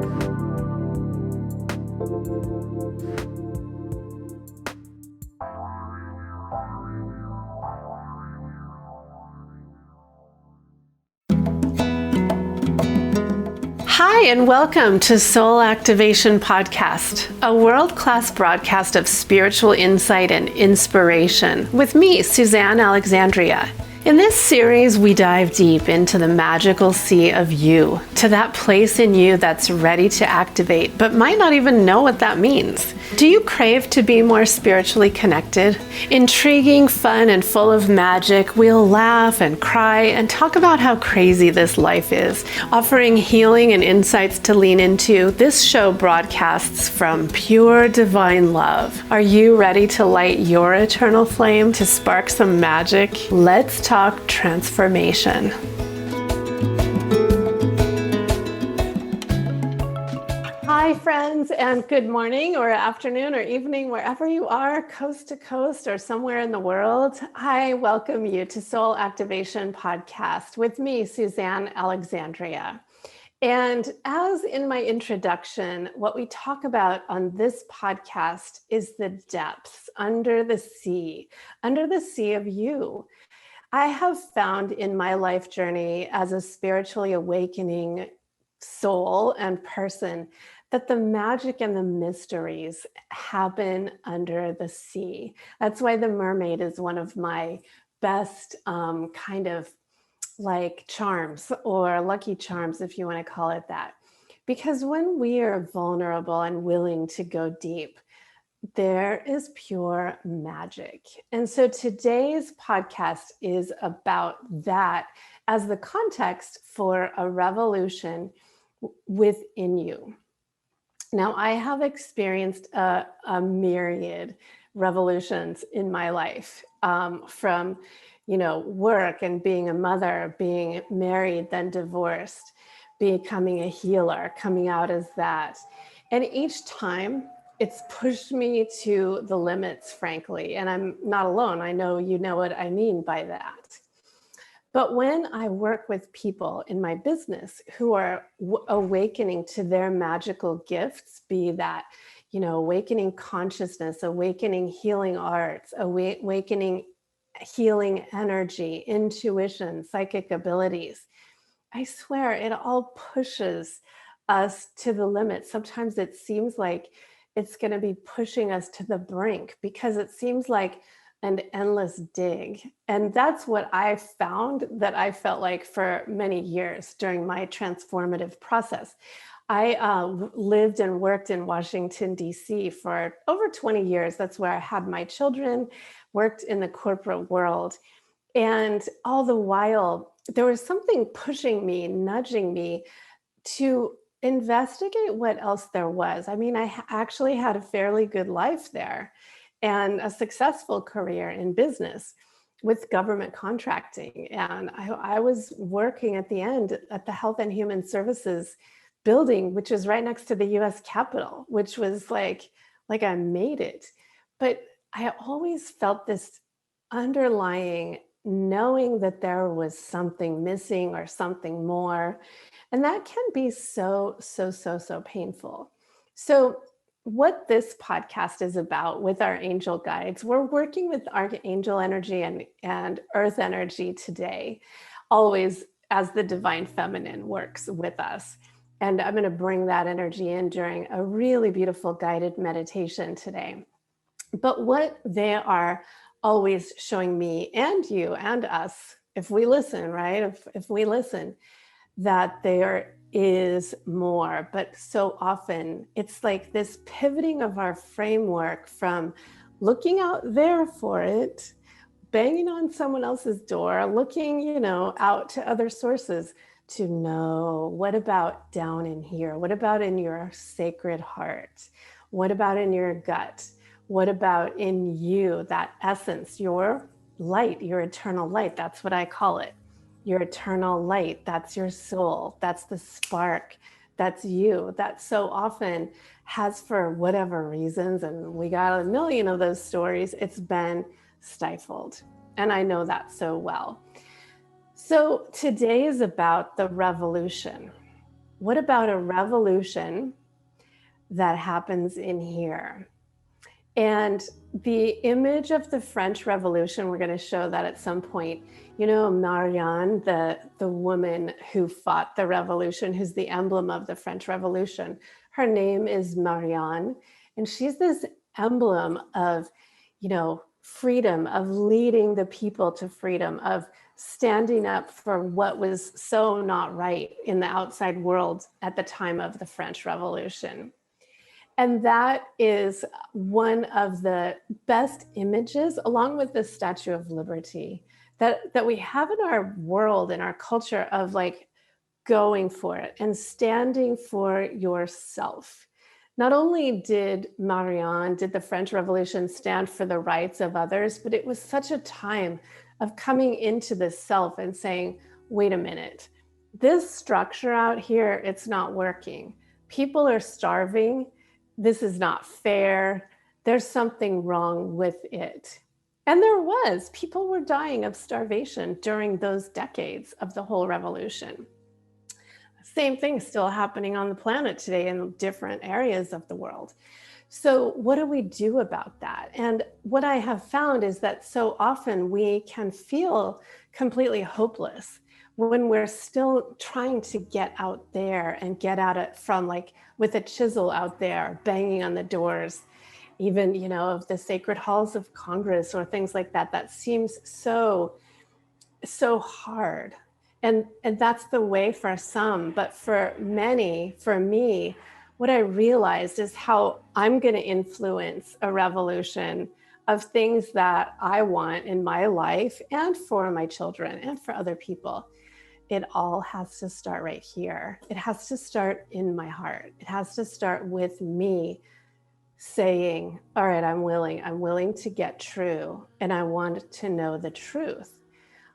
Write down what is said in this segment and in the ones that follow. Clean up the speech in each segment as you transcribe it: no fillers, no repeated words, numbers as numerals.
Hi, and welcome to Soul Activation Podcast, a world-class broadcast of spiritual insight and inspiration with me, Suzanne Alexandria. In this series, we dive deep into the magical sea of you, to that place in you that's ready to activate, but might not even know what that means. Do you crave to be more spiritually connected? Intriguing, fun, and full of magic, we'll laugh and cry and talk about how crazy this life is, offering healing and insights to lean into. This show broadcasts from pure divine love. Are you ready to light your eternal flame, to spark some magic? Let's talk transformation. Hi, friends, and good morning or afternoon or evening, wherever you are, coast to coast or somewhere in the world. I welcome you to Soul Activation Podcast with me, Suzanne Alexandria. And as in my introduction, what we talk about on this podcast is the depths under the sea of you. I have found in my life journey as a spiritually awakening soul and person that the magic and the mysteries happen under the sea. That's why the mermaid is one of my best kind of like charms, or lucky charms, if you want to call it that. Because when we are vulnerable and willing to go deep, there is pure magic. And so today's podcast is about that as the context for a revolution within you. Now, I have experienced a myriad revolutions in my life, from work and being a mother, being married, then divorced, becoming a healer, coming out as that. And each time it's pushed me to the limits, frankly, and I'm not alone. I know you know what I mean by that. But when I work with people in my business who are awakening to their magical gifts, be that, awakening consciousness, awakening healing arts, awakening healing energy, intuition, psychic abilities, I swear it all pushes us to the limit. Sometimes it seems like it's going to be pushing us to the brink because it seems like an endless dig. And that's what I found that I felt like for many years during my transformative process. I lived and worked in Washington, D.C. for over 20 years. That's where I had my children, worked in the corporate world. And all the while, there was something pushing me, nudging me to investigate what else there was. I mean, I actually had a fairly good life there and a successful career in business with government contracting. And I was working at the end at the Health and Human Services building, which is right next to the US Capitol, which was like I made it. But I always felt this underlying knowing that there was something missing or something more. And that can be so painful. So what this podcast is about with our angel guides, we're working with archangel energy and earth energy today, always as the divine feminine works with us. And I'm going to bring that energy in during a really beautiful guided meditation today. But what they are always showing me and you and us, if we listen, right? If we listen, that there is more. But so often it's like this pivoting of our framework from looking out there for it, banging on someone else's door, looking, out to other sources to know, what about down in here? What about in your sacred heart? What about in your gut? What about in you, that essence, your light, your eternal light? That's what I call it. Your eternal light, that's your soul. That's the spark. That's you. That so often has, for whatever reasons, and we got a million of those stories, it's been stifled. And I know that so well. So today is about the revolution. what about a revolution that happens in here? And the image of the French Revolution, we're going to show that at some point. You know, Marianne, the woman who fought the revolution, who's the emblem of the French Revolution. Her name is Marianne, and she's this emblem of, you know, freedom, of leading the people to freedom, of standing up for what was so not right in the outside world at the time of the French Revolution. And that is one of the best images, along with the Statue of Liberty, that we have in our world, in our culture, of like going for it and standing for yourself. Not only did the French Revolution stand for the rights of others, but it was such a time of coming into the self and saying, wait a minute, this structure out here, it's not working. People are starving. This is not fair. There's something wrong with it. And there was. People were dying of starvation during those decades of the whole revolution. Same thing still happening on the planet today in different areas of the world. So what do we do about that? And what I have found is that so often we can feel completely hopeless when we're still trying to get out there and get at it from, like, with a chisel out there, banging on the doors, even, you know, of the sacred halls of Congress or things like that. That seems so hard. And that's the way for some, but for many, for me, what I realized is how I'm going to influence a revolution of things that I want in my life and for my children and for other people. It all has to start right here. It has to start in my heart. It has to start with me saying, all right, I'm willing to get true, and I want to know the truth.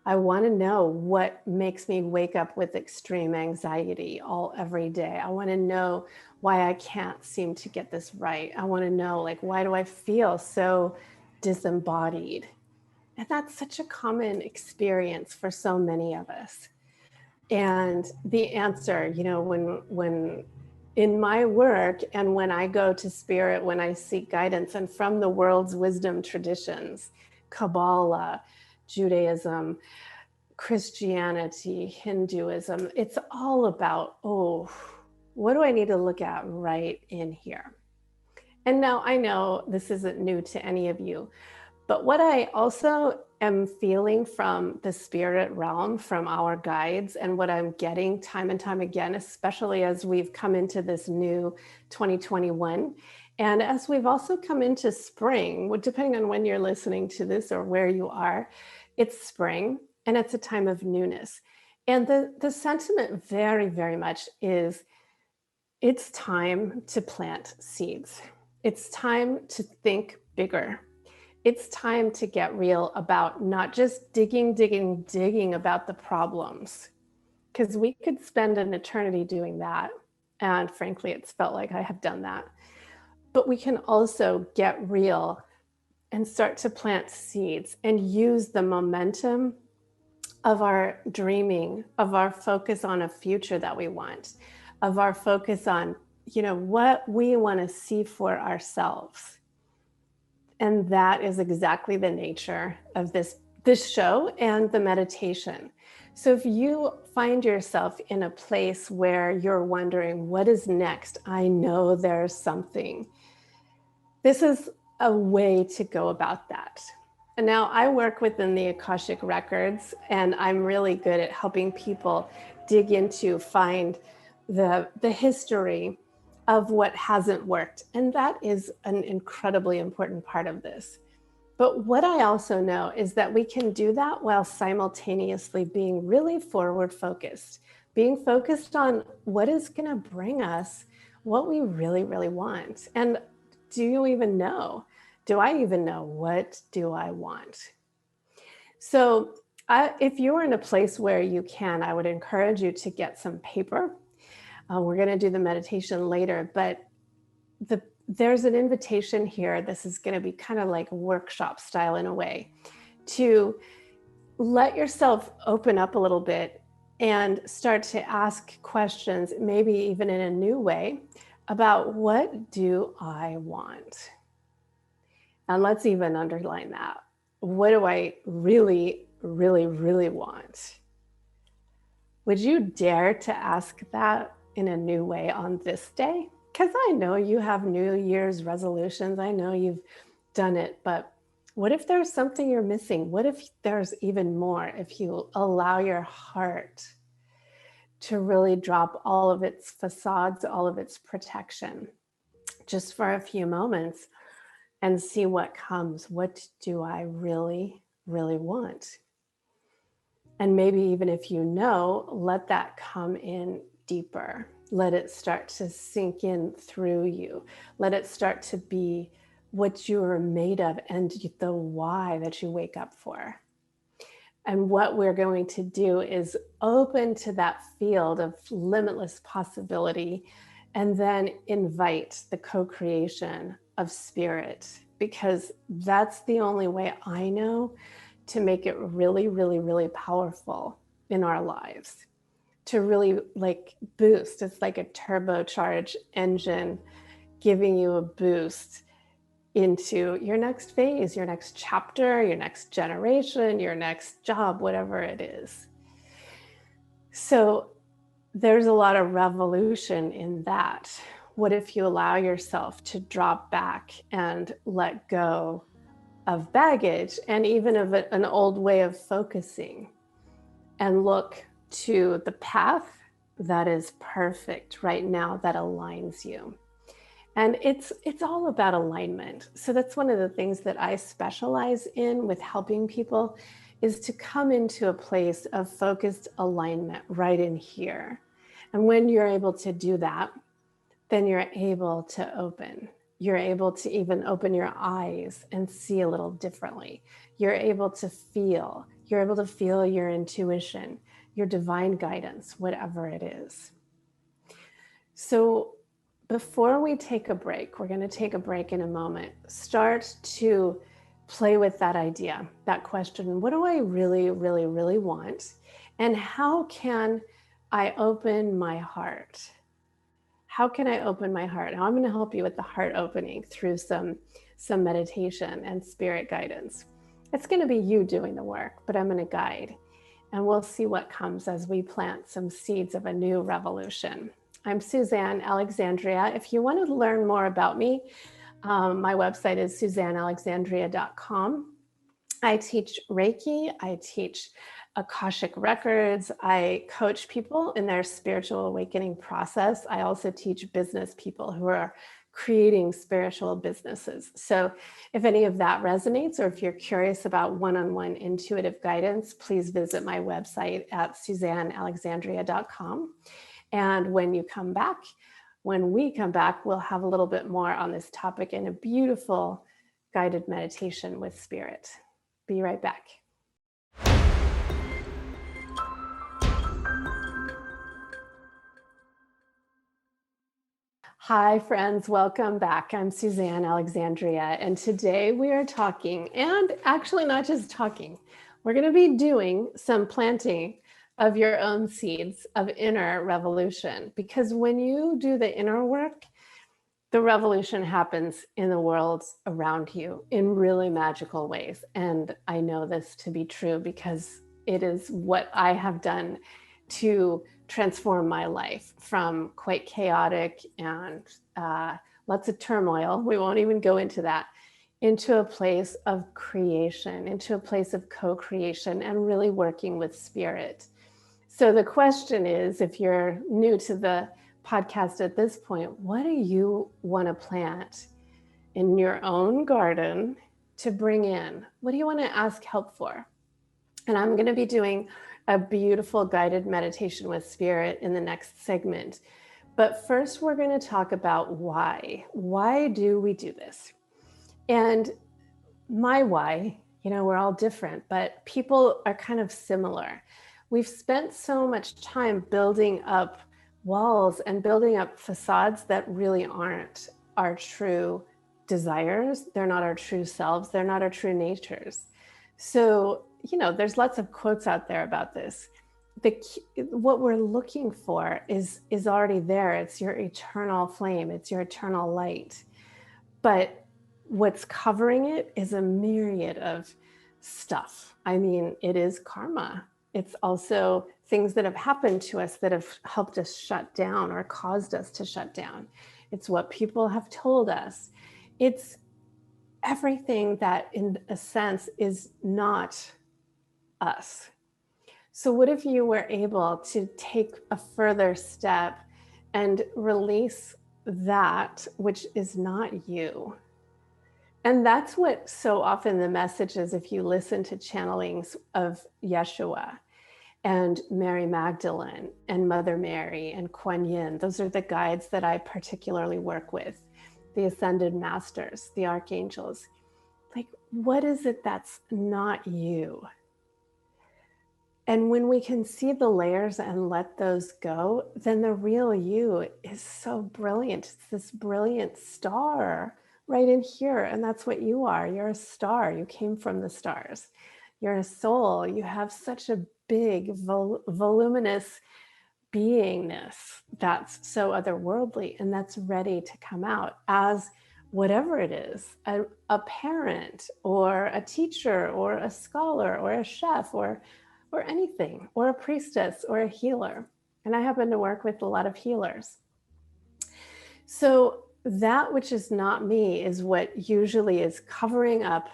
I want to know what makes me wake up with extreme anxiety every day. I want to know why I can't seem to get this right. I want to know, like, why do I feel so disembodied? And that's such a common experience for so many of us. And the answer, you know, when in my work and when I go to spirit, when I seek guidance, and from the world's wisdom traditions, Kabbalah, Judaism, Christianity, Hinduism, it's all about, what do I need to look at right in here? And now I know this isn't new to any of you, but what I also am feeling from the spirit realm, from our guides, and what I'm getting time and time again, especially as we've come into this new 2021, and as we've also come into spring, depending on when you're listening to this or where you are, it's spring and it's a time of newness. And the sentiment very, very much is, it's time to plant seeds. It's time to think bigger. It's time to get real about not just digging about the problems, because we could spend an eternity doing that. And frankly, it's felt like I have done that. But we can also get real and start to plant seeds and use the momentum of our dreaming, of our focus on a future that we want, of our focus on, you know, what we want to see for ourselves. And that is exactly the nature of this show and the meditation. So if you find yourself in a place where you're wondering, what is next? I know there's something. This is a way to go about that. And now I work within the Akashic Records, and I'm really good at helping people dig into, find the history of what hasn't worked. And that is an incredibly important part of this. But what I also know is that we can do that while simultaneously being really forward focused, being focused on what is going to bring us what we really, really want. And do you even know? Do I even know what do I want? So if you're in a place where you can, I would encourage you to get some paper. We're going to do the meditation later, but there's an invitation here. This is going to be kind of like workshop style in a way, to let yourself open up a little bit and start to ask questions, maybe even in a new way, about what do I want? And let's even underline that. What do I really, really, really want? Would you dare to ask that in a new way on this day? Because I know you have New Year's resolutions. I know you've done it, but what if there's something you're missing? What if there's even more? If you allow your heart to really drop all of its facades, all of its protection, just for a few moments and see what comes. What do I really, really want? And maybe even if you know, let that come in deeper. Let it start to sink in through you. Let it start to be what you are made of and the why that you wake up for. And what we're going to do is open to that field of limitless possibility and then invite the co-creation of spirit, because that's the only way I know to make it really, really, really powerful in our lives, to really like boost. It's like a turbocharged engine giving you a boost into your next phase, your next chapter, your next generation, your next job, whatever it is. So there's a lot of revolution in that. What if you allow yourself to drop back and let go of baggage and even of an old way of focusing and look to the path that is perfect right now, that aligns you? And it's all about alignment. So that's one of the things that I specialize in with helping people, is to come into a place of focused alignment right in here. And when you're able to do that, then you're able to open. You're able to even open your eyes and see a little differently. You're able to feel. You're able to feel your intuition, your divine guidance, whatever it is. So before we take a break, we're going to take a break in a moment. Start to play with that idea, that question. What do I really, really, really want? And how can I open my heart? How can I open my heart? Now I'm going to help you with the heart opening through some meditation and spirit guidance. It's going to be you doing the work, but I'm going to guide. And we'll see what comes as we plant some seeds of a new revolution. I'm Suzanne Alexandria. If you want to learn more about me, my website is SuzanneAlexandria.com. I teach Reiki, I teach Akashic Records, I coach people in their spiritual awakening process. I also teach business people who are creating spiritual businesses. So if any of that resonates, or if you're curious about one-on-one intuitive guidance, please visit my website at SuzanneAlexandria.com. And when we come back, we'll have a little bit more on this topic in a beautiful guided meditation with spirit. Be right back. Hi, friends. Welcome back. I'm Suzanne Alexandria, and today we are talking, and actually not just talking, we're going to be doing some planting of your own seeds of inner revolution. Because when you do the inner work, the revolution happens in the world around you in really magical ways. And I know this to be true because it is what I have done to transform my life from quite chaotic and lots of turmoil. We won't even go into that, into a place of creation, into a place of co-creation and really working with spirit. So the question is, if you're new to the podcast at this point, what do you want to plant in your own garden to bring in? What do you want to ask help for? And I'm going to be doing a beautiful guided meditation with spirit in the next segment. But first, we're going to talk about why. Why do we do this? And my why, we're all different, but people are kind of similar. We've spent so much time building up walls and building up facades that really aren't our true desires. They're not our true selves. They're not our true natures. So, there's lots of quotes out there about this. what we're looking for is already there. It's your eternal flame. It's your eternal light. But what's covering it is a myriad of stuff. I mean, it is karma. It's also things that have happened to us that have helped us shut down or caused us to shut down. It's what people have told us. It's everything that, in a sense, is not us. So what if you were able to take a further step and release that which is not you? And that's what so often the message is if you listen to channelings of Yeshua and Mary Magdalene and Mother Mary and Kuan Yin. Those are the guides that I particularly work with, the ascended masters, the archangels. Like, what is it that's not you? And when we can see the layers and let those go, then the real you is so brilliant. It's this brilliant star right in here. And that's what you are. You're a star. You came from the stars. You're a soul. You have such a big, voluminous beingness that's so otherworldly and that's ready to come out as whatever it is, a parent or a teacher or a scholar or a chef or anything, or a priestess or a healer. And I happen to work with a lot of healers. So that which is not me is what usually is covering up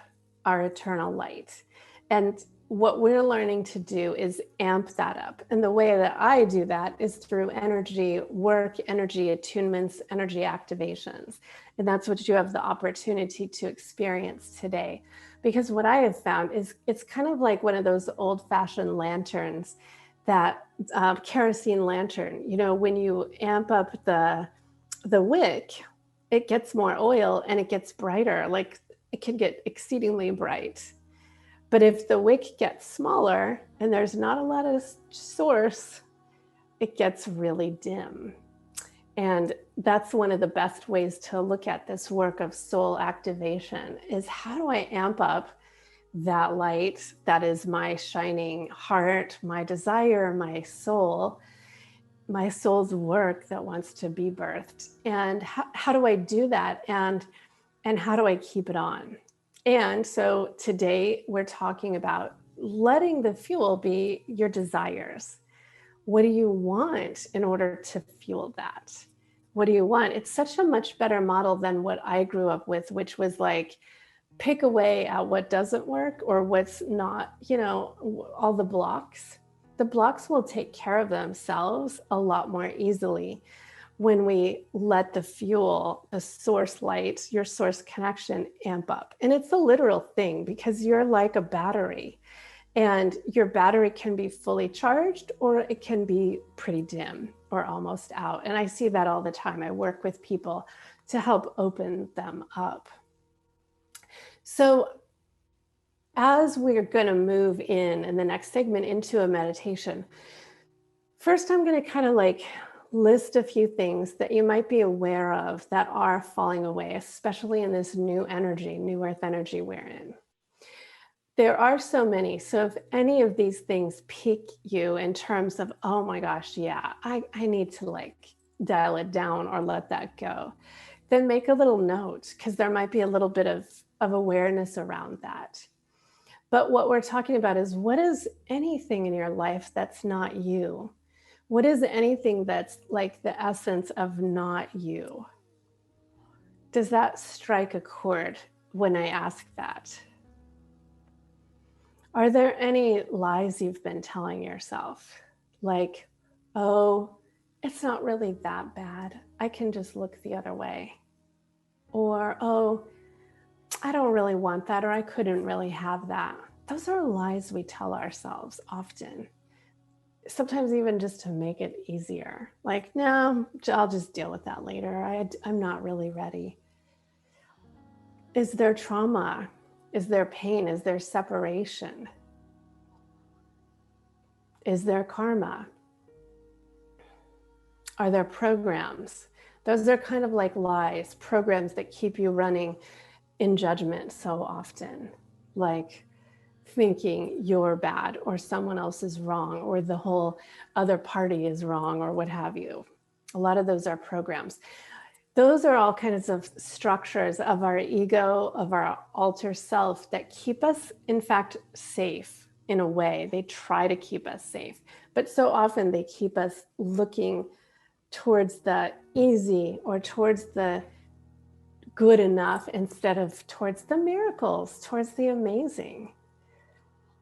our eternal light. And what we're learning to do is amp that up. And the way that I do that is through energy work, energy attunements, energy activations. And that's what you have the opportunity to experience today. Because what I have found is it's kind of like one of those old-fashioned lanterns, that kerosene lantern. You know, when you amp up the wick, it gets more oil and it gets brighter. Like, it can get exceedingly bright. But if the wick gets smaller and there's not a lot of source, it gets really dim. And that's one of the best ways to look at this work of soul activation is, how do I amp up that light that is my shining heart, my desire, my soul's work that wants to be birthed? And how do I do that? And how do I keep it on? And so today we're talking about letting the fuel be your desires. What do you want in order to fuel that? What do you want? It's such a much better model than what I grew up with, which was like, pick away at what doesn't work or what's not, you know, all the blocks. The blocks will take care of themselves a lot more easily when we let the fuel, the source light, your source connection amp up. And it's a literal thing, because you're like a battery, and your battery can be fully charged or it can be pretty dim or almost out. And I see that all the time. I work with people to help open them up. So as we're going to move in the next segment into a meditation, first I'm going to kind of like list a few things that you might be aware of that are falling away, especially in this new energy, new earth energy we're in. There are so many. So if any of these things pique you in terms of, oh my gosh, yeah, I need to like dial it down or let that go, then make a little note, because there might be a little bit of awareness around that. But what we're talking about is, what is anything in your life that's not you? What is anything that's like the essence of not you? Does that strike a chord when I ask that? Are there any lies you've been telling yourself? Like, oh, it's not really that bad. I can just look the other way. Or, oh, I don't really want that, or I couldn't really have that. Those are lies we tell ourselves often. Sometimes even just to make it easier. Like, no, I'll just deal with that later. I'm not really ready. Is there trauma? Is there pain? Is there separation? Is there karma? Are there programs? Those are kind of like lies, programs that keep you running in judgment so often. Like, thinking you're bad or someone else is wrong or the whole other party is wrong or what have you. A lot of those are programs. Those are all kinds of structures of our ego, of our alter self that keep us, in fact, safe in a way. They try to keep us safe, but so often they keep us looking towards the easy or towards the good enough instead of towards the miracles, towards the amazing.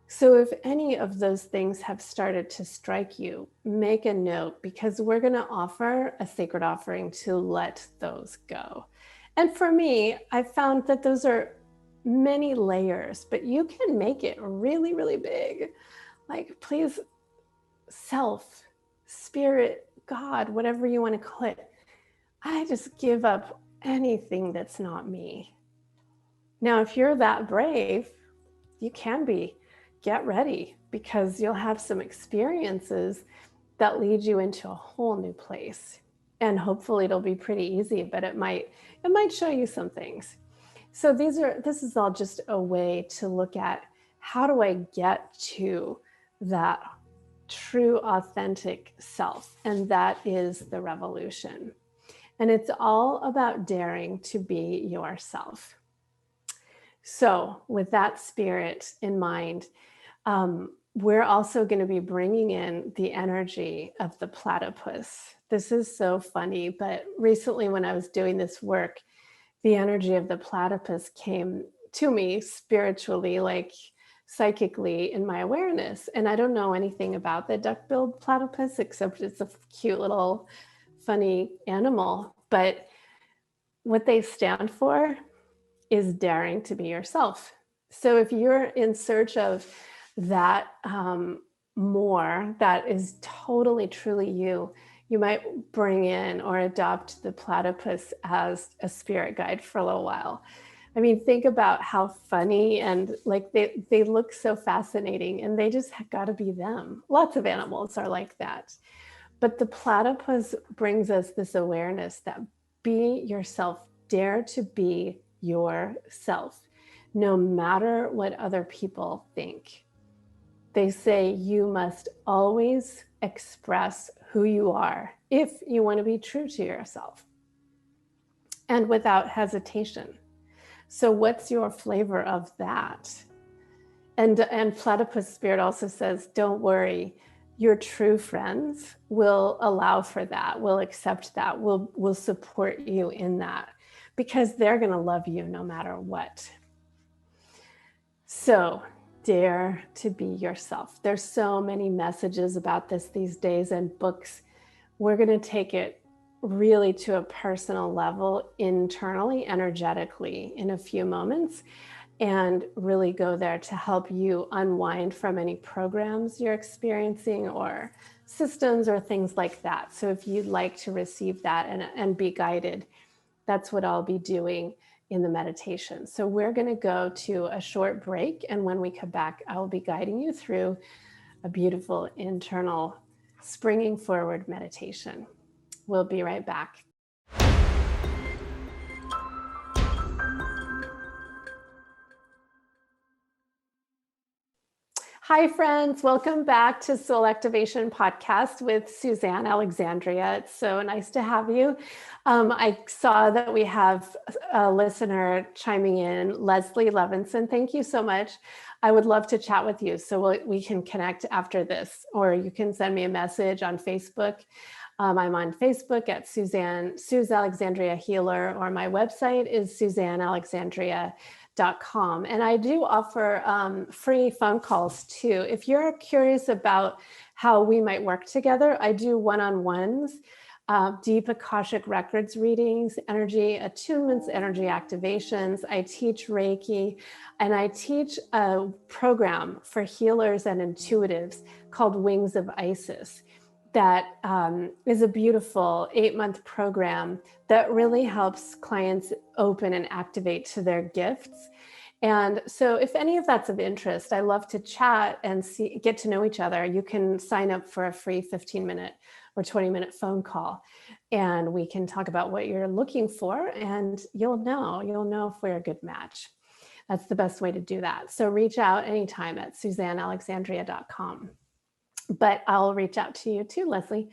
So if any of those things have started to strike you, make a note, because we're going to offer a sacred offering to let those go. And for me, I found that those are many layers, but you can make it really, really big. Like, please, self, spirit, God, whatever you want to call it, I just give up anything that's not me. Now, if you're that brave, you can be. Get ready, because you'll have some experiences that lead you into a whole new place. And hopefully it'll be pretty easy, but it might show you some things. So this is all just a way to look at, how do I get to that true, authentic self? And that is the revolution. And it's all about daring to be yourself. So with that spirit in mind, we're also going to be bringing in the energy of the platypus. This is so funny, but recently when I was doing this work, the energy of the platypus came to me spiritually, like psychically in my awareness. And I don't know anything about the duck-billed platypus, except it's a cute little funny animal. But what they stand for is daring to be yourself. So if you're in search of that more, that is totally, truly you, you might bring in or adopt the platypus as a spirit guide for a little while. I mean, think about how funny and like they look so fascinating, and they just got to be them. Lots of animals are like that. But the platypus brings us this awareness that be yourself, dare to be yourself, no matter what other people think. They say you must always express who you are if you want to be true to yourself, and without hesitation. So what's your flavor of that? And platypus spirit also says, don't worry, your true friends will allow for that, will accept that, will support you in that, because they're going to love you no matter what. So dare to be yourself. There's so many messages about this these days and books. We're going to take it really to a personal level, internally, energetically, in a few moments, and really go there to help you unwind from any programs you're experiencing or systems or things like that. So if you'd like to receive that and be guided, that's what I'll be doing in the meditation. So we're going to go to a short break, and when we come back, I will be guiding you through a beautiful internal springing forward meditation. We'll be right back. Hi, friends. Welcome back to Soul Activation Podcast with Suzanne Alexandria. It's so nice to have you. I saw that we have a listener chiming in, Leslie Levinson. Thank you so much. I would love to chat with you, so we can connect after this, or you can send me a message on Facebook. I'm on Facebook at Suz Alexandria Healer, or my website is SuzanneAlexandria.com. And I do offer free phone calls too. If you're curious about how we might work together, I do one-on-ones, deep Akashic records readings, energy attunements, energy activations. I teach Reiki, and I teach a program for healers and intuitives called Wings of Isis. That is a beautiful 8-month program that really helps clients open and activate to their gifts. And so if any of that's of interest, I love to chat and get to know each other. You can sign up for a free 15-minute or 20-minute phone call, and we can talk about what you're looking for, and you'll know if we're a good match. That's the best way to do that. So reach out anytime at SuzanneAlexandria.com. But I'll reach out to you too, Leslie.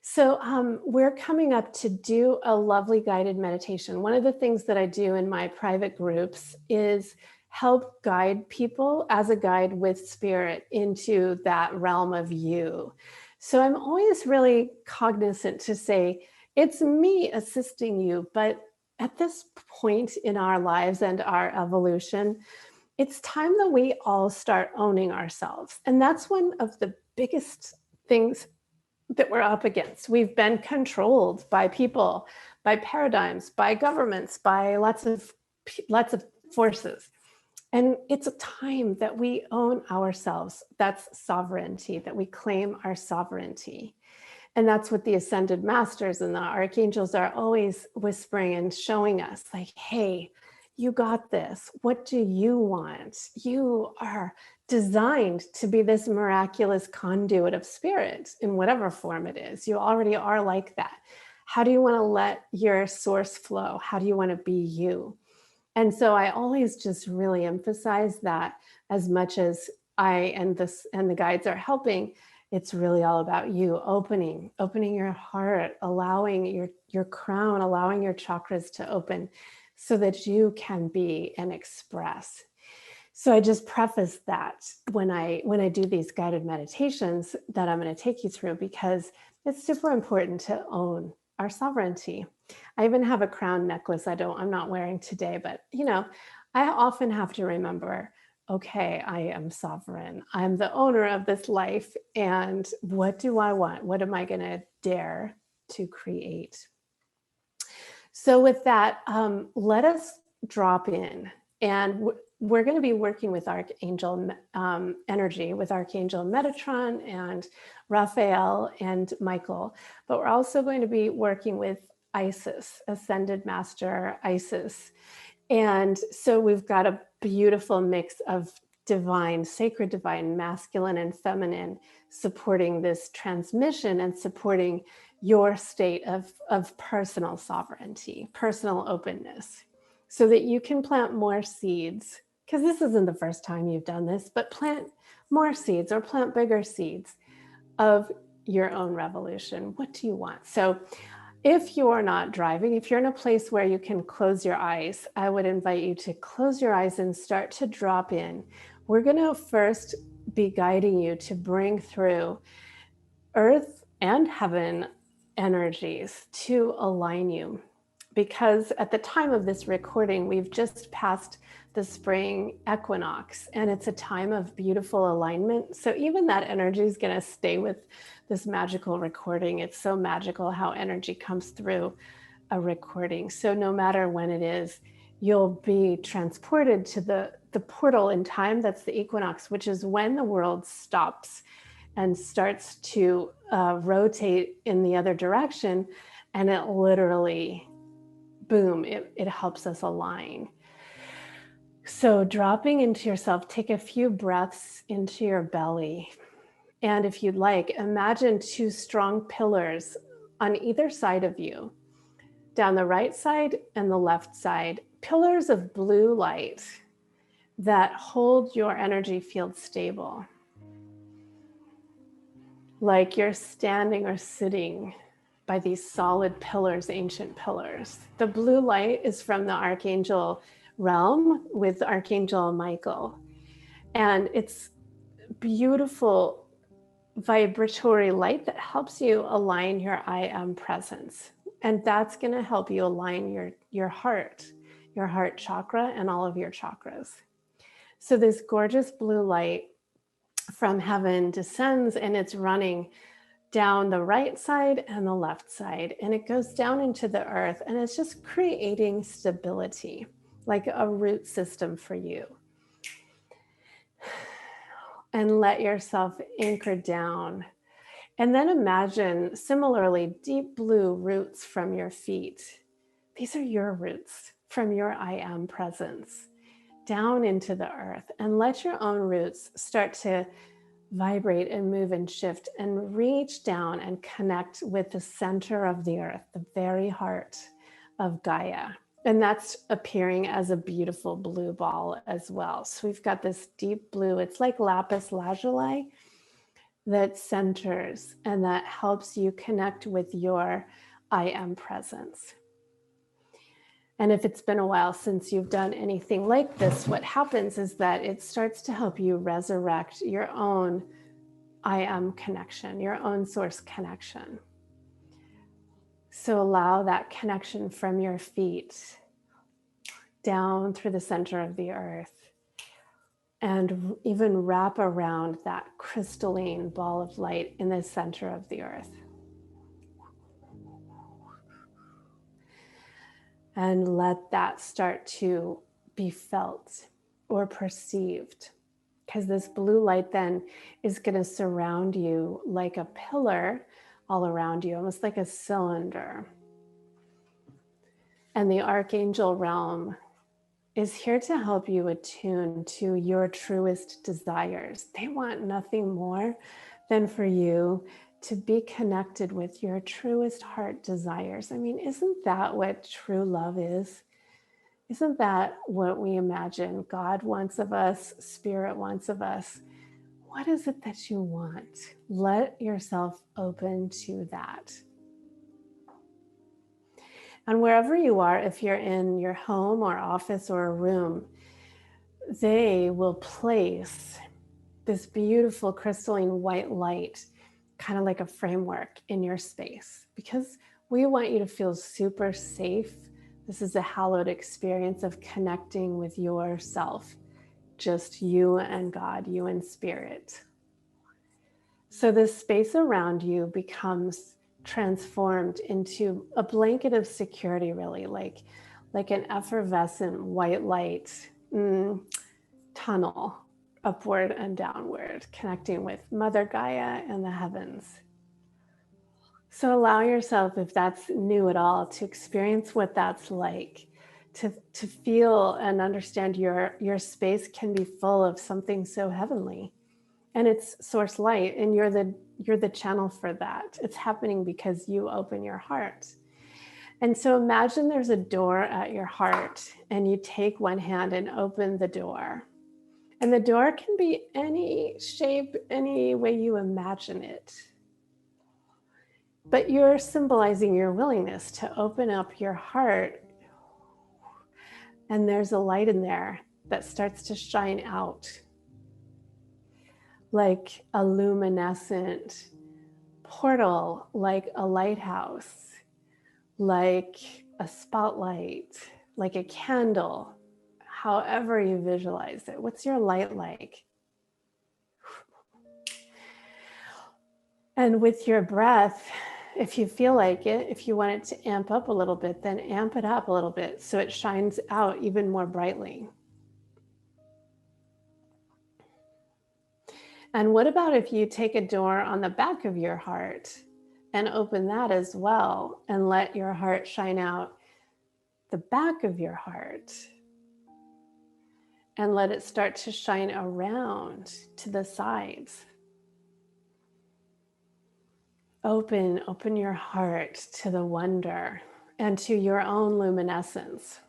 So we're coming up to do a lovely guided meditation. One of the things that I do in my private groups is help guide people as a guide with spirit into that realm of you. So I'm always really cognizant to say, it's me assisting you, but at this point in our lives and our evolution, it's time that we all start owning ourselves. And that's one of the biggest things that we're up against. We've been controlled by people, by paradigms, by governments, by lots of forces. And it's a time that we own ourselves. That's sovereignty, that we claim our sovereignty. And that's what the ascended masters and the archangels are always whispering and showing us, like, hey, you got this. What do you want? You are designed to be this miraculous conduit of spirit in whatever form it is. You already are like that. How do you want to let your source flow? How do you want to be you? And so I always just really emphasize that as much as I and the guides are helping, it's really all about you opening your heart, allowing your crown, allowing your chakras to open so that you can be and express. So I just preface that when I do these guided meditations that I'm going to take you through, because it's super important to own our sovereignty. I even have a crown necklace I'm not wearing today, but I often have to remember, okay, I am sovereign. I'm the owner of this life. And what do I want? What am I going to dare to create? So with that, let us drop in. And we're going to be working with Archangel energy, with Archangel Metatron and Raphael and Michael. But we're also going to be working with Isis, Ascended Master Isis. And so we've got a beautiful mix of divine, sacred divine, masculine and feminine, supporting this transmission and supporting your state of personal sovereignty, personal openness, so that you can plant more seeds. Because this isn't the first time you've done this, but plant more seeds or plant bigger seeds of your own revolution. What do you want? So if you're not driving, if you're in a place where you can close your eyes, I would invite you to close your eyes and start to drop in. We're going to first be guiding you to bring through earth and heaven energies to align you. Because at the time of this recording, we've just passed the spring equinox, and it's a time of beautiful alignment. So even that energy is going to stay with this magical recording. It's so magical how energy comes through a recording. So no matter when it is, you'll be transported to the portal in time. That's the equinox, which is when the world stops and starts to rotate in the other direction. And it literally, boom, it helps us align. So dropping into yourself, take a few breaths into your belly. And if you'd like, imagine two strong pillars on either side of you, down the right side and the left side, pillars of blue light that hold your energy field stable. Like you're standing or sitting by these solid pillars, ancient pillars. The blue light is from the Archangel realm with Archangel Michael. And it's beautiful vibratory light that helps you align your I am presence. And that's going to help you align your heart chakra and all of your chakras. So this gorgeous blue light from heaven descends, and it's running down the right side and the left side, and it goes down into the earth, and it's just creating stability, like a root system for you. And let yourself anchor down. And then imagine similarly deep blue roots from your feet. These are your roots from your I am presence down into the earth, and let your own roots start to vibrate and move and shift and reach down and connect with the center of the earth, the very heart of Gaia. And that's appearing as a beautiful blue ball as well. So we've got this deep blue, it's like lapis lazuli that centers and that helps you connect with your I am presence. And if it's been a while since you've done anything like this, what happens is that it starts to help you resurrect your own I am connection, your own source connection. So allow that connection from your feet down through the center of the earth and even wrap around that crystalline ball of light in the center of the earth. And let that start to be felt or perceived. Because this blue light then is going to surround you like a pillar all around you, almost like a cylinder. And the archangel realm is here to help you attune to your truest desires. They want nothing more than for you to be connected with your truest heart desires. I mean, isn't that what true love is? Isn't that what we imagine God wants of us, Spirit wants of us? What is it that you want? Let yourself open to that. And wherever you are, if you're in your home or office or a room, they will place this beautiful crystalline white light, kind of like a framework in your space, because we want you to feel super safe. This is a hallowed experience of connecting with yourself, just you and God, you and Spirit. So this space around you becomes transformed into a blanket of security, really, like an effervescent white light tunnel, upward and downward, connecting with Mother Gaia and the heavens. So allow yourself, if that's new at all, to experience what that's like, to feel and understand your space can be full of something so heavenly. And it's source light, and you're the channel for that. It's happening because you open your heart. And so imagine there's a door at your heart, and you take one hand and open the door. And the door can be any shape, any way you imagine it. But you're symbolizing your willingness to open up your heart. And there's a light in there that starts to shine out, like a luminescent portal, like a lighthouse, like a spotlight, like a candle, however you visualize it. What's your light like? And with your breath, if you feel like it, if you want it to amp up a little bit, then amp it up a little bit so it shines out even more brightly. And what about if you take a door on the back of your heart and open that as well and let your heart shine out the back of your heart and let it start to shine around to the sides? Open your heart to the wonder and to your own luminescence.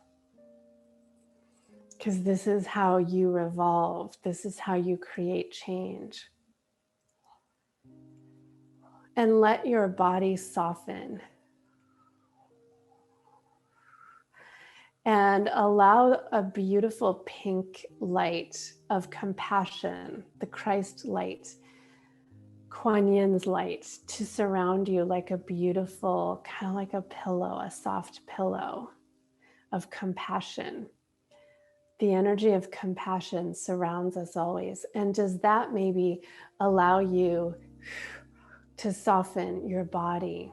Because this is how you revolve. This is how you create change. And let your body soften. And allow a beautiful pink light of compassion, the Christ light, Kuan Yin's light, to surround you like a beautiful, kind of like a pillow, a soft pillow of compassion. The energy of compassion surrounds us always. And does that maybe allow you to soften your body,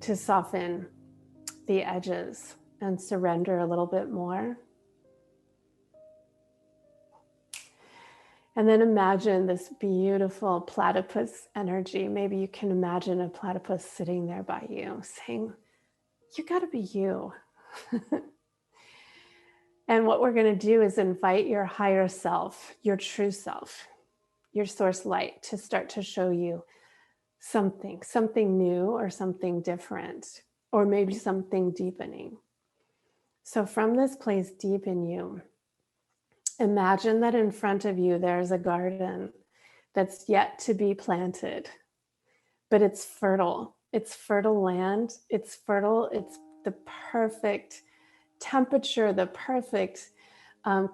to soften the edges and surrender a little bit more? And then imagine this beautiful platypus energy. Maybe you can imagine a platypus sitting there by you saying, you gotta be you. And what we're gonna do is invite your higher self, your true self, your source light to start to show you something new or something different, or maybe something deepening. So from this place deep in you, imagine that in front of you there's a garden that's yet to be planted, but it's fertile. It's fertile land. It's fertile. It's the perfect temperature, the perfect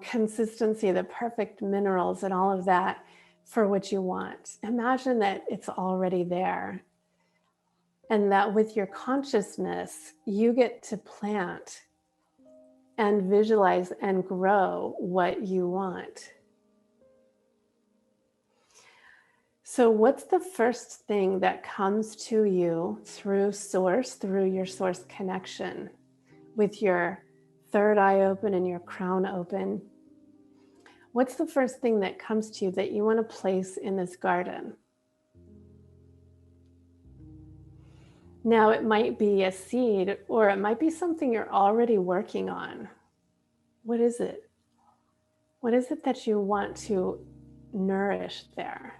consistency, the perfect minerals, and all of that for what you want. Imagine that it's already there. And that with your consciousness, you get to plant and visualize and grow what you want. So, what's the first thing that comes to you through source, through your source connection, with your third eye open and your crown open? What's the first thing that comes to you that you want to place in this garden? Now, it might be a seed, or it might be something you're already working on. What is it? What is it that you want to nourish there?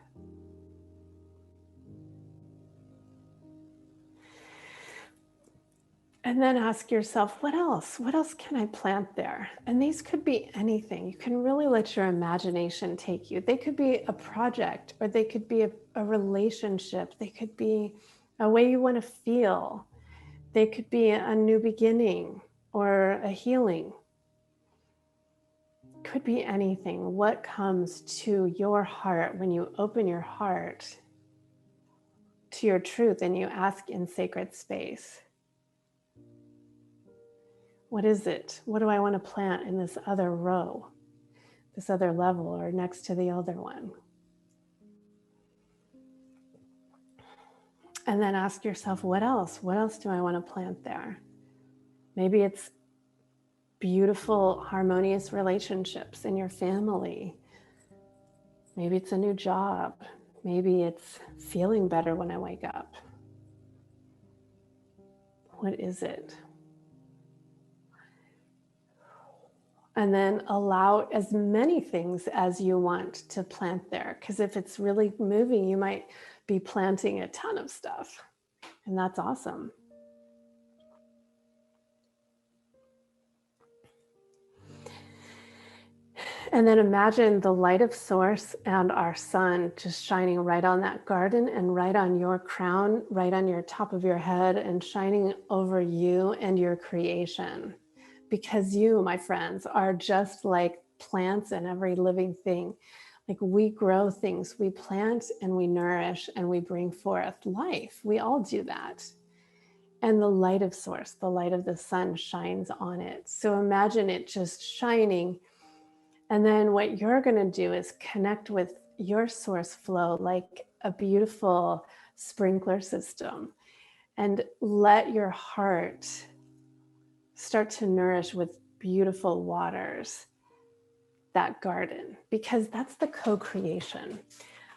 And then ask yourself, what else? What else can I plant there? And these could be anything. You can really let your imagination take you. They could be a project, or they could be a relationship. They could be a way you want to feel. They could be a new beginning or a healing. Could be anything. What comes to your heart when you open your heart to your truth and you ask in sacred space? What is it? What do I want to plant in this other row, this other level, or next to the other one? And then ask yourself, what else? What else do I want to plant there? Maybe it's beautiful, harmonious relationships in your family. Maybe it's a new job. Maybe it's feeling better when I wake up. What is it? And then allow as many things as you want to plant there. Because if it's really moving, you might be planting a ton of stuff. And that's awesome. And then imagine the light of source and our sun just shining right on that garden and right on your crown, right on your top of your head, and shining over you and your creation. Because you, my friends, are just like plants and every living thing. Like we grow things, we plant and we nourish and we bring forth life. We all do that. And the light of source, the light of the sun shines on it. So imagine it just shining. And then what you're going to do is connect with your source flow like a beautiful sprinkler system, and let your heart start to nourish with beautiful waters that garden, because that's the co-creation,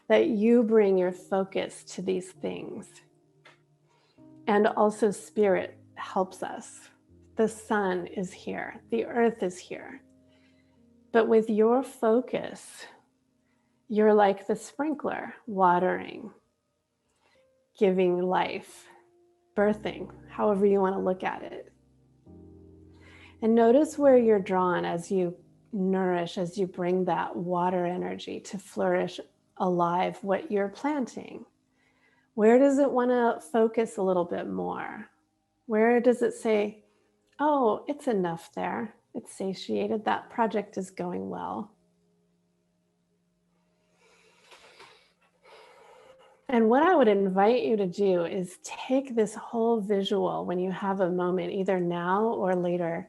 that you bring your focus to these things. And also spirit helps us. The sun is here, the earth is here. But with your focus, you're like the sprinkler, watering, giving life, birthing, however you want to look at it. And notice where you're drawn as you nourish, as you bring that water energy to flourish alive what you're planting. Where does it want to focus a little bit more? Where does it say, oh, it's enough there. It's satiated. That project is going well. And what I would invite you to do is take this whole visual when you have a moment, either now or later,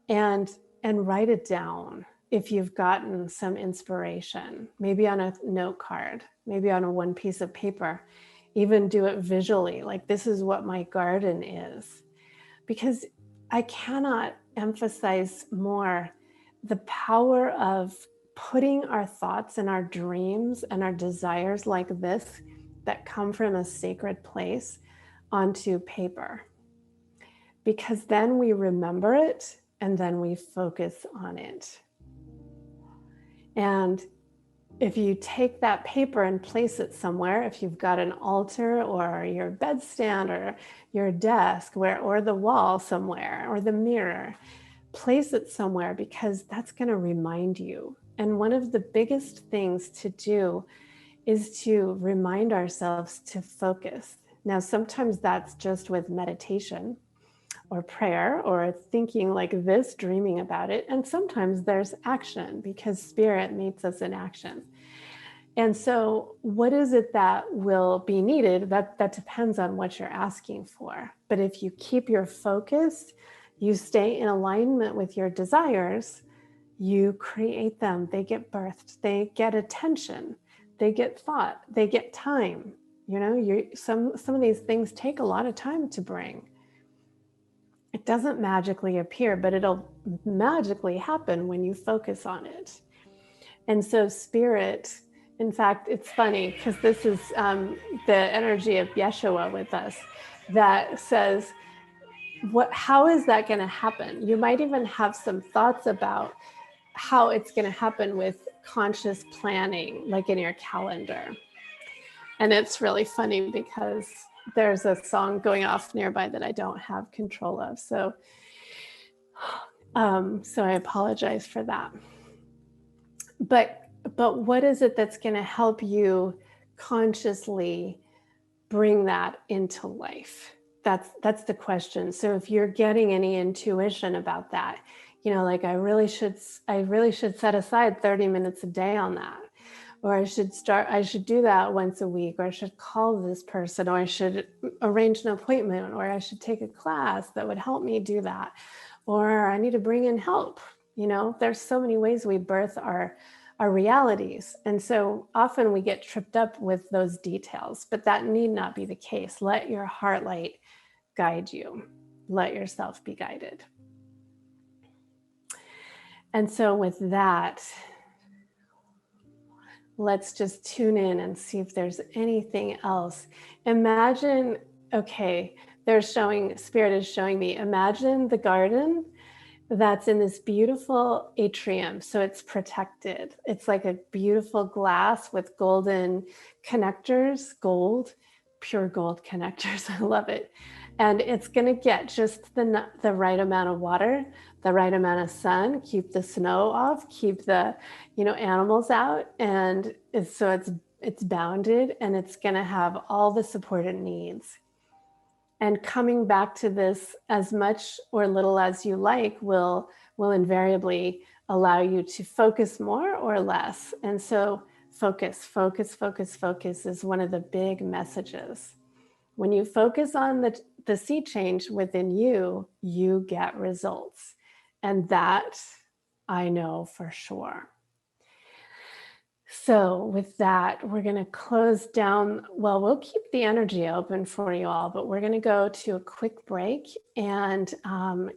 and write it down if you've gotten some inspiration, maybe on a note card, maybe on one piece of paper, even do it visually, like this is what my garden is. Because I cannot emphasize more the power of putting our thoughts and our dreams and our desires like this that come from a sacred place onto paper. Because then we remember it and then we focus on it. And if you take that paper and place it somewhere, if you've got an altar or your bedstand or your desk or the wall somewhere or the mirror, place it somewhere, because that's going to remind you. And one of the biggest things to do is to remind ourselves to focus. Now, sometimes that's just with meditation or prayer or thinking like this, dreaming about it. And sometimes there's action, because spirit meets us in action. And so what is it that will be needed? That depends on what you're asking for. But if you keep your focus, you stay in alignment with your desires, you create them. They get birthed. They get attention. They get thought. They get time. You know, some of these things take a lot of time to bring. It doesn't magically appear, but it'll magically happen when you focus on it. And so spirit, in fact, it's funny because this is the energy of Yeshua with us that says, how is that going to happen? You might even have some thoughts about how it's going to happen with conscious planning, like in your calendar. And it's really funny because there's a song going off nearby that I don't have control of. So I apologize for that. But what is it that's going to help you consciously bring that into life? That's the question. So if you're getting any intuition about that, you know, like I really should set aside 30 minutes a day on that, or I should do that once a week, or I should call this person, or I should arrange an appointment, or I should take a class that would help me do that, or I need to bring in help. You know, there's so many ways we birth our realities. And so often we get tripped up with those details, but that need not be the case. Let your heart light guide you. Let yourself be guided. And so with that, let's just tune in and see if there's anything else. Imagine, okay, Spirit is showing me, imagine the garden that's in this beautiful atrium. So it's protected. It's like a beautiful glass with golden connectors, pure gold connectors. I love it. And it's going to get just the right amount of water, the right amount of sun, keep the snow off, keep the, animals out. And it's bounded, and it's going to have all the support it needs. And coming back to this as much or little as you like will invariably allow you to focus more or less. And so focus is one of the big messages. When you focus on the sea change within you, you get results. And that I know for sure. So with that, we're going to close down. Well, we'll keep the energy open for you all, but we're going to go to a quick break, and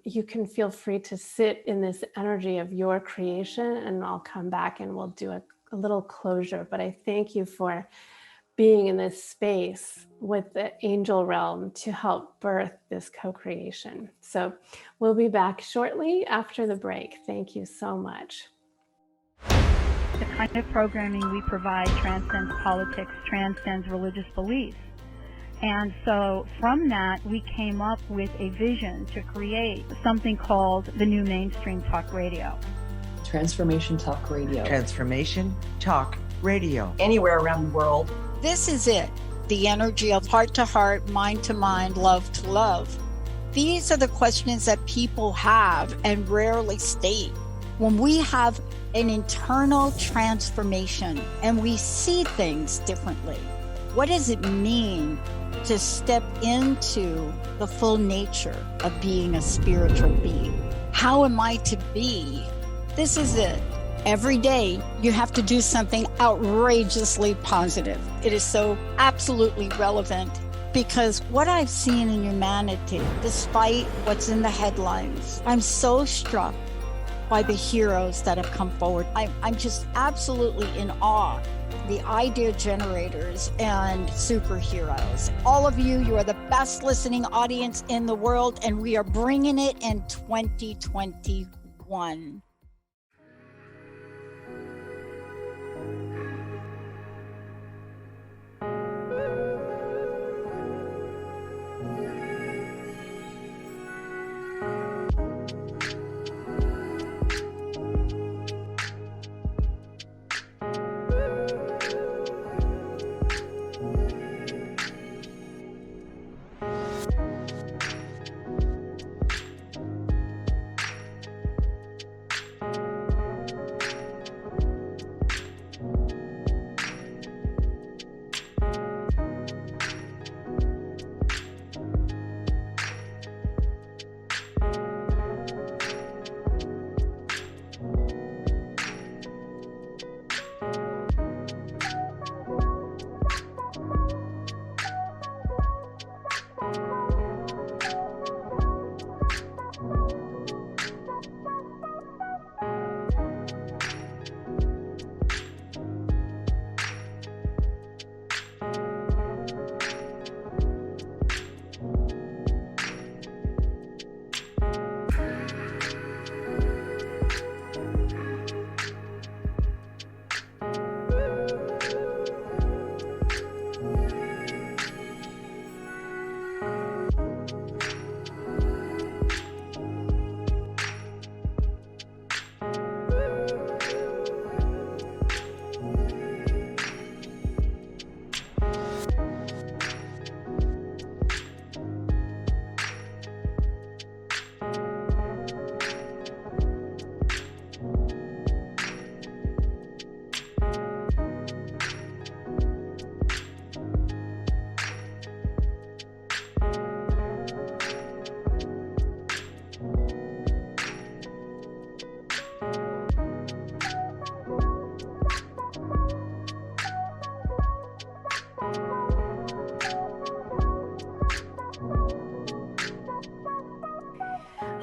you can feel free to sit in this energy of your creation, and I'll come back and we'll do a little closure. But I thank you for being in this space with the angel realm to help birth this co-creation. So we'll be back shortly after the break. Thank you so much. The kind of programming we provide transcends politics, transcends religious beliefs. And so from that, we came up with a vision to create something called the new mainstream talk radio. Transformation Talk Radio. Transformation Talk Radio. Anywhere around the world. This is it. The energy of heart to heart, mind to mind, love to love. These are the questions that people have and rarely state. When we have an internal transformation and we see things differently, what does it mean to step into the full nature of being a spiritual being? How am I to be? This is it. Every day you have to do something outrageously positive. It is so absolutely relevant, because what I've seen in humanity, despite what's in the headlines, I'm so struck by the heroes that have come forward. I'm just absolutely in awe. The idea generators and superheroes. All of you, you are the best listening audience in the world, and we are bringing it in 2021.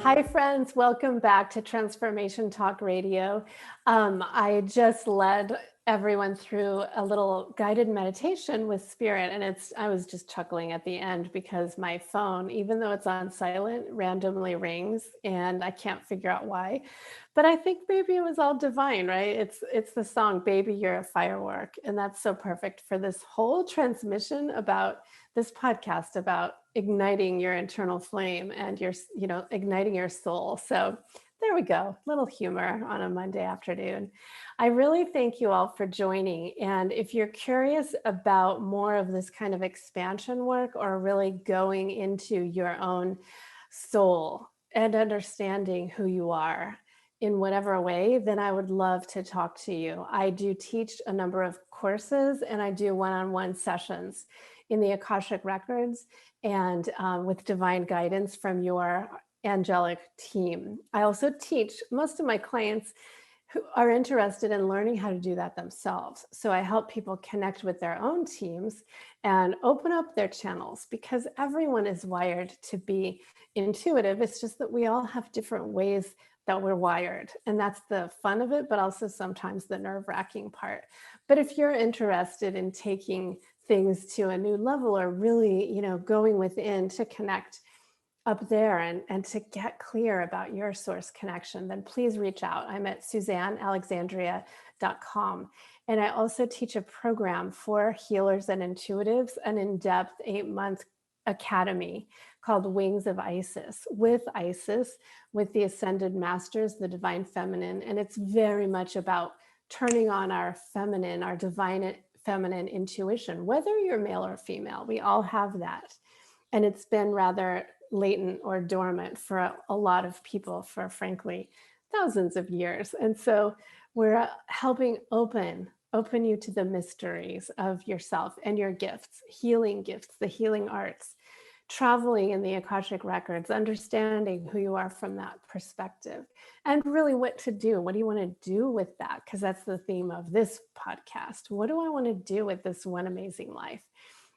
Hi, friends. Welcome back to Transformation Talk Radio. I just led everyone through a little guided meditation with Spirit, and I was just chuckling at the end because my phone, even though it's on silent, randomly rings, and I can't figure out why. But I think maybe it was all divine, right? It's the song "Baby, You're a Firework," and that's so perfect for this whole transmission about this podcast about igniting your internal flame and igniting your soul. So there we go, little humor on a Monday afternoon. I really thank you all for joining. And if you're curious about more of this kind of expansion work or really going into your own soul and understanding who you are in whatever way, then I would love to talk to you. I do teach a number of courses and I do one-on-one sessions in the Akashic Records and with divine guidance from your angelic team. I also teach most of my clients who are interested in learning how to do that themselves. So I help people connect with their own teams and open up their channels because everyone is wired to be intuitive. It's just that we all have different ways that we're wired. And that's the fun of it, but also sometimes the nerve-wracking part. But if you're interested in taking things to a new level or really, going within to connect up there and to get clear about your source connection, then please reach out. I'm at SuzanneAlexandria.com. And I also teach a program for healers and intuitives, an in-depth 8-month academy called Wings of Isis, with the Ascended Masters, the Divine Feminine. And it's very much about turning on our feminine, our divine feminine intuition, whether you're male or female. We all have that. And it's been rather latent or dormant for a lot of people for, frankly, thousands of years. And so we're helping open you to the mysteries of yourself and your gifts, the healing arts, traveling in the Akashic Records, understanding who you are from that perspective, and really what to do. What do you want to do with that? Because that's the theme of this podcast. What do I want to do with this one amazing life?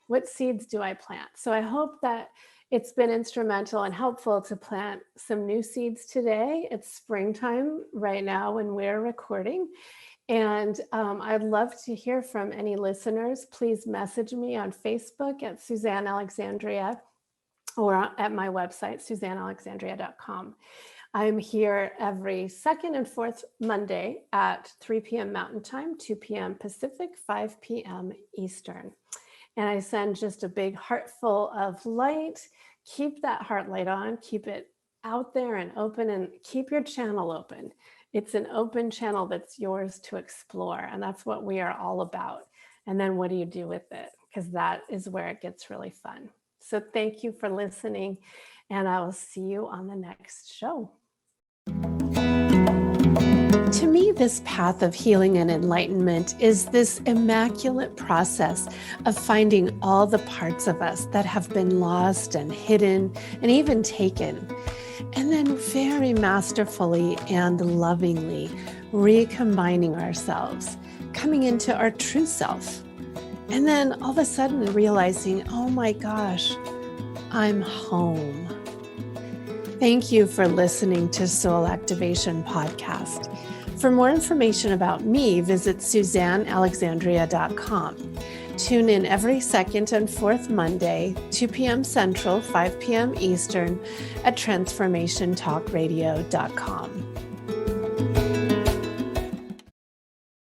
What seeds do I plant? So I hope that it's been instrumental and helpful to plant some new seeds today. It's springtime right now when we're recording. And I'd love to hear from any listeners. Please message me on Facebook at Suzanne Alexandria or at my website, SuzanneAlexandria.com. I'm here every second and fourth Monday at 3 p.m. Mountain Time, 2 p.m. Pacific, 5 p.m. Eastern. And I send just a big heart full of light. Keep that heart light on, keep it out there and open, and keep your channel open. It's an open channel that's yours to explore. And that's what we are all about. And then what do you do with it? Because that is where it gets really fun. So thank you for listening, and I will see you on the next show. To me, this path of healing and enlightenment is this immaculate process of finding all the parts of us that have been lost and hidden and even taken, and then very masterfully and lovingly recombining ourselves, coming into our true self. And then all of a sudden realizing, oh my gosh, I'm home. Thank you for listening to Soul Activation Podcast. For more information about me, visit SuzanneAlexandria.com. Tune in every second and fourth Monday, 2 p.m. Central, 5 p.m. Eastern at TransformationTalkRadio.com.